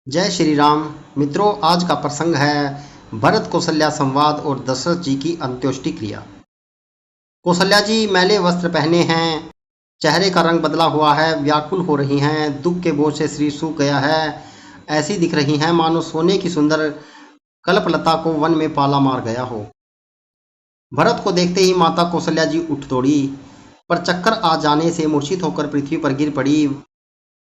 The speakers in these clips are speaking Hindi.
जय श्री राम। मित्रों, आज का प्रसंग है भरत कौशल्या संवाद और दशरथ जी की अंत्योष्टि क्रिया। कौशल्या जी मैले वस्त्र पहने हैं, चेहरे का रंग बदला हुआ है, व्याकुल हो रही हैं, दुख के बोझ से शरीर सूख गया है, ऐसी दिख रही हैं मानो सोने की सुंदर कल्पलता को वन में पाला मार गया हो। भरत को देखते ही माता कौशल्या जी उठ दौड़ी, पर चक्कर आ जाने से मूर्छित होकर पृथ्वी पर गिर पड़ी।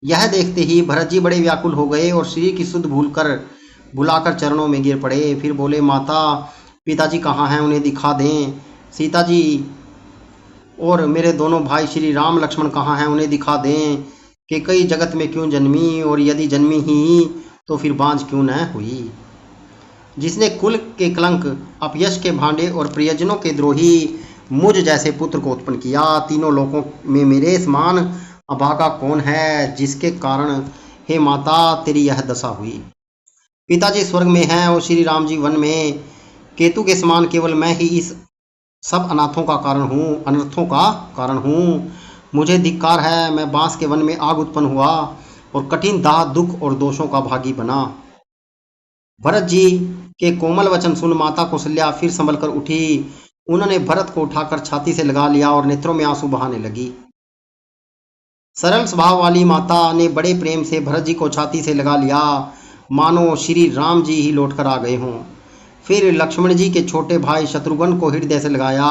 यह देखते ही भरत जी बड़े व्याकुल हो गए और शरीर की सुध बुलाकर चरणों में गिर पड़े। फिर बोले, माता पिताजी कहाँ हैं, उन्हें दिखा दें। सीता जी और मेरे दोनों भाई श्री राम लक्ष्मण कहाँ हैं, उन्हें दिखा दें। कि कई जगत में क्यों जन्मी, और यदि जन्मी ही तो फिर बांझ क्यों न हुई। जिसने कुल के कलंक, अपयश के भांडे और प्रियजनों के द्रोही मुझ जैसे पुत्र को उत्पन्न किया, तीनों लोकों में मेरे समान अभागा कौन है, जिसके कारण हे माता तेरी यह दशा हुई। पिताजी स्वर्ग में हैं और श्री राम जी वन में। केतु के समान केवल मैं ही इस सब अनाथों का कारण हूँ, अनर्थों का कारण हूँ। मुझे धिक्कार है, मैं बांस के वन में आग उत्पन्न हुआ और कठिन दाह, दुख और दोषों का भागी बना। भरत जी के कोमल वचन सुन माता कौशल्या फिर संभल कर उठी। उन्होंने भरत को उठाकर छाती से लगा लिया और नेत्रों में आंसू बहाने लगी। सरल स्वभाव वाली माता ने बड़े प्रेम से भरत जी को छाती से लगा लिया, मानो श्री राम जी ही लौटकर आ गए हों। फिर लक्ष्मण जी के छोटे भाई शत्रुघ्न को हृदय से लगाया।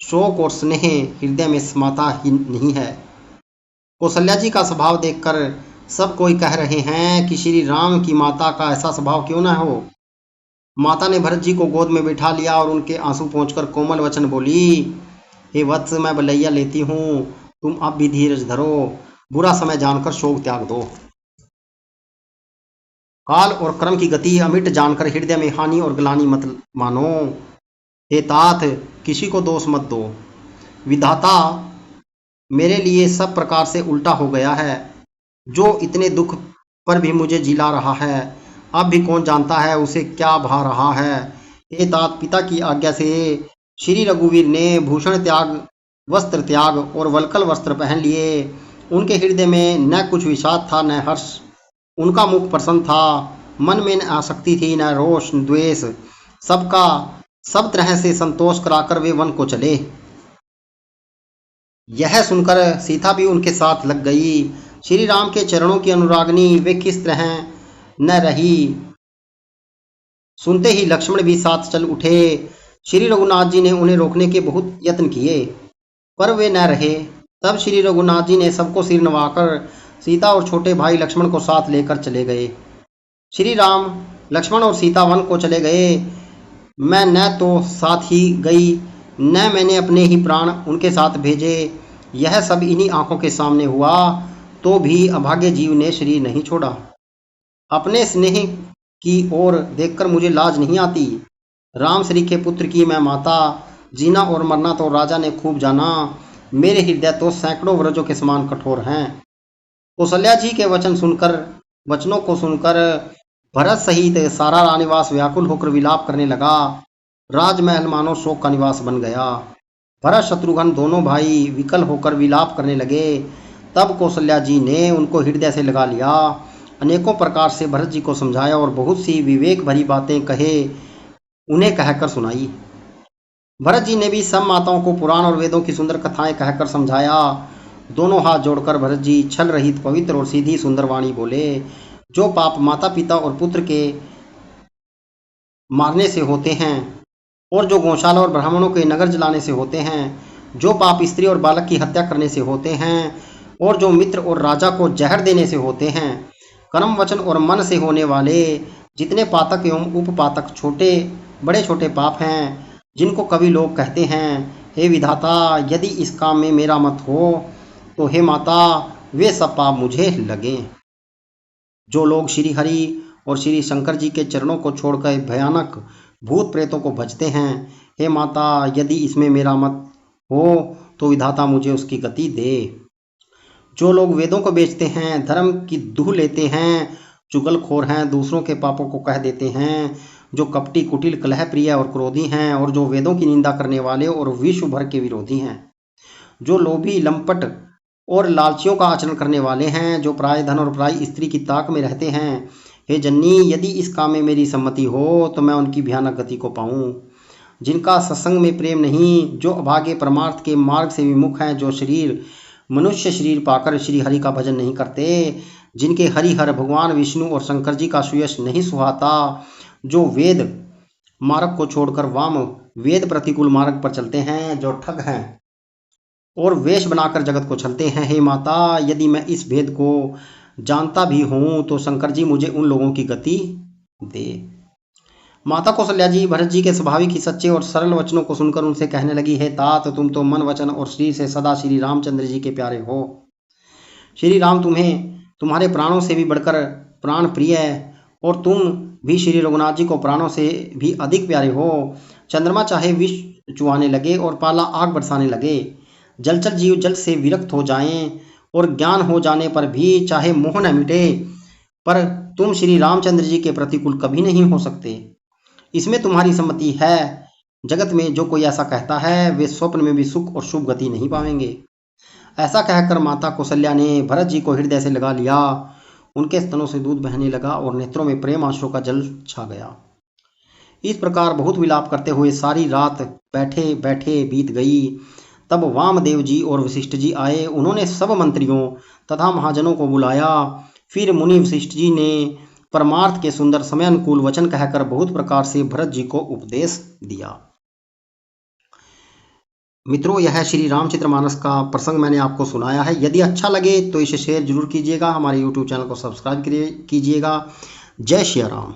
शोक और स्नेह हृदय में समाता ही नहीं है। कौशल्या जी का स्वभाव देखकर सब कोई कह रहे हैं कि श्री राम की माता का ऐसा स्वभाव क्यों न हो। माता ने भरत जी को गोद में बिठा लिया और उनके आंसू पोंछकर कोमल वचन बोली, हे वत्स, मैं बलैया लेती हूँ, तुम अब भी धीरज धरो, बुरा समय जानकर शोक त्याग दो। काल और कर्म की गति अमिट जानकर हृदय में हानि और ग्लानि मत मानो। हे तात, किसी को दोष मत दो। विधाता मेरे लिए सब प्रकार से उल्टा हो गया है। जो इतने दुख पर भी मुझे जिला रहा है, अब भी कौन जानता है उसे क्या भा रहा है। हे तात, पिता की आज्ञा से श्री रघुवीर ने भूषण त्याग, वस्त्र त्याग और वल्कल वस्त्र पहन लिए। उनके हृदय में न कुछ विषाद था न हर्ष। उनका मुख प्रसन्न था, मन में न आसक्ति थी न रोष न द्वेष। सबका सब तरह से संतोष कराकर वे वन को चले। यह सुनकर सीता भी उनके साथ लग गई। श्री राम के चरणों की अनुरागनी वे किस तरह न रही। सुनते ही लक्ष्मण भी साथ चल उठे। श्री रघुनाथ जी ने उन्हें रोकने के बहुत यत्न किए, पर वे न रहे। तब श्री रघुनाथ जी ने सबको सिर नवाकर सीता और छोटे भाई लक्ष्मण को साथ लेकर चले गए। श्री राम, लक्ष्मण और सीता वन को चले गए। मैं न तो साथ ही गई, न मैंने अपने ही प्राण उनके साथ भेजे। यह सब इन्हीं आंखों के सामने हुआ, तो भी अभागे जीव ने शरीर नहीं छोड़ा। अपने स्नेह की ओर देखकर मुझे लाज नहीं आती। राम श्री के पुत्र की मैं माता, जीना और मरना तो राजा ने खूब जाना। मेरे हृदय तो सैकड़ों व्रजों के समान कठोर हैं। कौशल्या जी के वचनों को सुनकर भरत सहित सारा रानिवास व्याकुल होकर विलाप करने लगा। राजमहल मानो शोक का निवास बन गया। भरत शत्रुघ्न दोनों भाई विकल होकर विलाप करने लगे। तब कौशल्या जी ने उनको हृदय से लगा लिया, अनेकों प्रकार से भरत जी को समझाया और बहुत सी विवेक भरी बातें उन्हें कहकर सुनाई। भरत जी ने भी सब माताओं को पुराण और वेदों की सुंदर कथाएं कहकर समझाया। दोनों हाथ जोड़कर भरत जी छल रहित, पवित्र और सीधी सुंदर वाणी बोले, जो पाप माता पिता और पुत्र के मारने से होते हैं, और जो गौशाला और ब्राह्मणों के नगर जलाने से होते हैं, जो पाप स्त्री और बालक की हत्या करने से होते हैं, और जो मित्र और राजा को जहर देने से होते हैं, कर्म, वचन और मन से होने वाले जितने पातक एवं उपपातक छोटे बड़े छोटे पाप हैं, जिनको कभी लोग कहते हैं, हे विधाता, यदि इस काम में मेरा मत हो तो हे माता वे सब पाप मुझे लगें। जो लोग श्री हरि और श्री शंकर जी के चरणों को छोड़कर भयानक भूत प्रेतों को भजते हैं, हे माता, यदि इसमें मेरा मत हो तो विधाता मुझे उसकी गति दे। जो लोग वेदों को बेचते हैं, धर्म की दूह लेते हैं, चुगलखोर हैं, दूसरों के पापों को कह देते हैं, जो कपटी, कुटिल, कलह प्रिय और क्रोधी हैं, और जो वेदों की निंदा करने वाले और विश्व भर के विरोधी हैं, जो लोभी, लंपट और लालचियों का आचरण करने वाले हैं, जो पराय धन और पराई स्त्री की ताक में रहते हैं, हे जननी, यदि इस काम में मेरी सम्मति हो तो मैं उनकी भयानक गति को पाऊं। जिनका सत्संग में प्रेम नहीं, जो अभागे परमार्थ के मार्ग से विमुख हैं, जो शरीर मनुष्य शरीर पाकर श्री हरि का भजन नहीं करते, जिनके हरिहर भगवान विष्णु और शंकर जी का सुयश नहीं सुहाता, जो वेद मार्ग को छोड़कर वाम वेद प्रतिकूल मार्ग पर चलते हैं, जो ठग हैं और वेश बनाकर जगत को छलते हैं। हे माता, यदि मैं इस भेद को जानता भी हूं तो शंकर जी मुझे उन लोगों की गति दे। माता कौशल्या जी भरत जी के स्वाभाविक ही सच्चे और सरल वचनों को सुनकर उनसे कहने लगी, हे तात, तुम तो मन वचन और शरीर से सदा श्री रामचंद्र जी के प्यारे हो। श्री राम तुम्हें तुम्हारे प्राणों से भी बढ़कर प्राण प्रिय है और तुम भी श्री रघुनाथ जी को प्राणों से भी अधिक प्यारे हो। चंद्रमा चाहे विष चुहाने लगे और पाला आग बरसाने लगे, जलचर जीव जल से विरक्त हो जाएं और ज्ञान हो जाने पर भी चाहे मोह न मिटे, पर तुम श्री रामचंद्र जी के प्रतिकूल कभी नहीं हो सकते। इसमें तुम्हारी सम्मति है। जगत में जो कोई ऐसा कहता है वे स्वप्न में भी सुख और शुभ गति नहीं पाएंगे। ऐसा कहकर माता कौशल्या ने भरत जी को हृदय से लगा लिया। उनके स्तनों से दूध बहने लगा और नेत्रों में प्रेम आंसुओं का जल छा गया। इस प्रकार बहुत विलाप करते हुए सारी रात बैठे बैठे बीत गई। तब वामदेव जी और वशिष्ठ जी आए। उन्होंने सब मंत्रियों तथा महाजनों को बुलाया। फिर मुनि वशिष्ठ जी ने परमार्थ के सुंदर समय अनुकूल वचन कहकर बहुत प्रकार से भरत जी को उपदेश दिया। मित्रों, यह श्री रामचरितमानस का प्रसंग मैंने आपको सुनाया है। यदि अच्छा लगे तो इसे शेयर जरूर कीजिएगा। हमारे YouTube चैनल को सब्सक्राइब कीजिएगा। जय श्री राम।